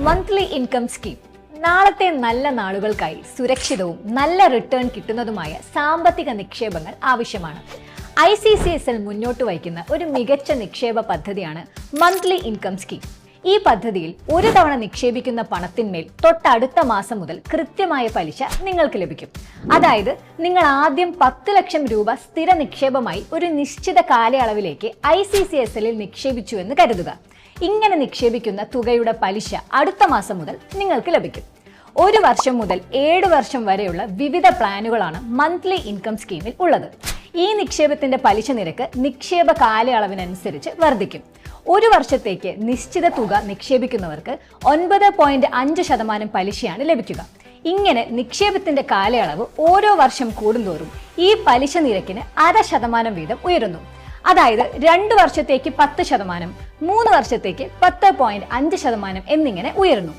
Monthly income scheme നാളത്തെ നല്ല നാളുകൾക്കായി സുരക്ഷിതവും നല്ല റിട്ടേൺ കിട്ടുന്നതുമായ സാമ്പത്തിക നിക്ഷേപങ്ങൾ ആവശ്യമാണ്. ICCSL മുന്നോട്ട് വയ്ക്കുന്ന ഒരു മികച്ച നിക്ഷേപ പദ്ധതിയാണ് മന്ത്ലി ഇൻകം സ്കീം. ഈ പദ്ധതിയിൽ ഒരു തവണ നിക്ഷേപിക്കുന്ന പണത്തിന്മേൽ തൊട്ടടുത്ത മാസം മുതൽ കൃത്യമായ പലിശ നിങ്ങൾക്ക് ലഭിക്കും. അതായത് നിങ്ങൾ ആദ്യം 10 ലക്ഷം രൂപ സ്ഥിര നിക്ഷേപമായി ഒരു നിശ്ചിത കാലയളവിലേക്ക് ICCSL നിക്ഷേപിച്ചു എന്ന് കരുതുക. ഇങ്ങനെ നിക്ഷേപിക്കുന്ന തുകയുടെ പലിശ അടുത്ത മാസം മുതൽ നിങ്ങൾക്ക് ലഭിക്കും. 1 വർഷം മുതൽ 7 വർഷം വരെയുള്ള വിവിധ പ്ലാനുകളാണ് മന്ത്ലി ഇൻകം സ്കീമിൽ ഉള്ളത്. ഈ നിക്ഷേപത്തിന്റെ പലിശ നിരക്ക് നിക്ഷേപ കാലയളവിനനുസരിച്ച് വർദ്ധിക്കും. 1 വർഷത്തേക്ക് നിശ്ചിത തുക നിക്ഷേപിക്കുന്നവർക്ക് 9.5% പലിശയാണ് ലഭിക്കുക. ഇങ്ങനെ നിക്ഷേപത്തിന്റെ കാലയളവ് ഓരോ വർഷം കൂടുന്തോറും ഈ പലിശ നിരക്കിന് 0.5% വീതം ഉയരുന്നു. അതായത് 2 വർഷത്തേക്ക് 10%, 3 വർഷത്തേക്ക് 10.5% എന്നിങ്ങനെ ഉയരുന്നു.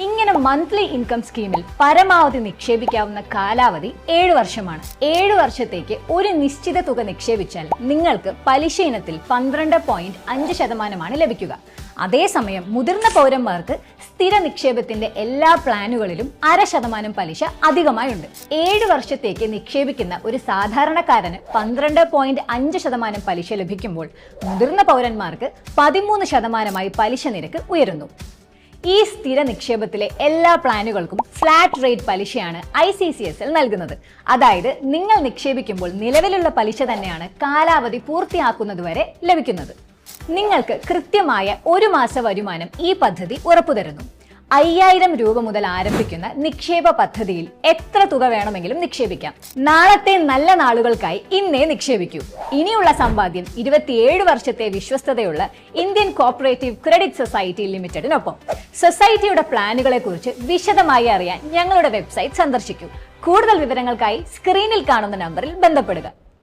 ഇങ്ങനെ മന്ത്ലി ഇൻകം സ്കീമിൽ പരമാവധി നിക്ഷേപിക്കാവുന്ന കാലാവധി 7 വർഷമാണ്. 7 വർഷത്തേക്ക് ഒരു നിശ്ചിത തുക നിക്ഷേപിച്ചാൽ നിങ്ങൾക്ക് പലിശ ഇനത്തിൽ 12.5% ലഭിക്കുക. അതേസമയം മുതിർന്ന പൗരന്മാർക്ക് സ്ഥിര നിക്ഷേപത്തിന്റെ എല്ലാ പ്ലാനുകളിലും 0.5% പലിശ അധികമായുണ്ട്. 7 വർഷത്തേക്ക് നിക്ഷേപിക്കുന്ന ഒരു സാധാരണക്കാരന് 12.5% പലിശ ലഭിക്കുമ്പോൾ മുതിർന്ന പൗരന്മാർക്ക് 13% പലിശ നിരക്ക് ഉയരുന്നു. ഈ സ്ഥിര നിക്ഷേപത്തിലെ എല്ലാ പ്ലാനുകൾക്കും ഫ്ലാറ്റ് റേറ്റ് പലിശയാണ് ICCSL നൽകുന്നത്. അതായത് നിങ്ങൾ നിക്ഷേപിക്കുമ്പോൾ നിലവിലുള്ള പലിശ തന്നെയാണ് കാലാവധി പൂർത്തിയാക്കുന്നതുവരെ ലഭിക്കുന്നത്. നിങ്ങൾക്ക് കൃത്യമായ 1 മാസ വരുമാനം ഈ പദ്ധതി ഉറപ്പുതരുന്നു. 5000 രൂപ മുതൽ ആരംഭിക്കുന്ന നിക്ഷേപ പദ്ധതിയിൽ എത്ര തുക വേണമെങ്കിലും നിക്ഷേപിക്കാം. നാളത്തെ നല്ല നാളുകൾക്കായി ഇന്നേ നിക്ഷേപിക്കൂ. ഇനിയുള്ള സമ്പാദ്യം 27 വർഷത്തെ വിശ്വസ്തതയുള്ള ഇന്ത്യൻ കോപ്പറേറ്റീവ് ക്രെഡിറ്റ് സൊസൈറ്റി ലിമിറ്റഡിനൊപ്പം. സൊസൈറ്റിയുടെ പ്ലാനുകളെ കുറിച്ച് വിശദമായി അറിയാൻ ഞങ്ങളുടെ വെബ്സൈറ്റ് സന്ദർശിക്കൂ. കൂടുതൽ വിവരങ്ങൾക്കായി സ്ക്രീനിൽ കാണുന്ന നമ്പറിൽ ബന്ധപ്പെടുക.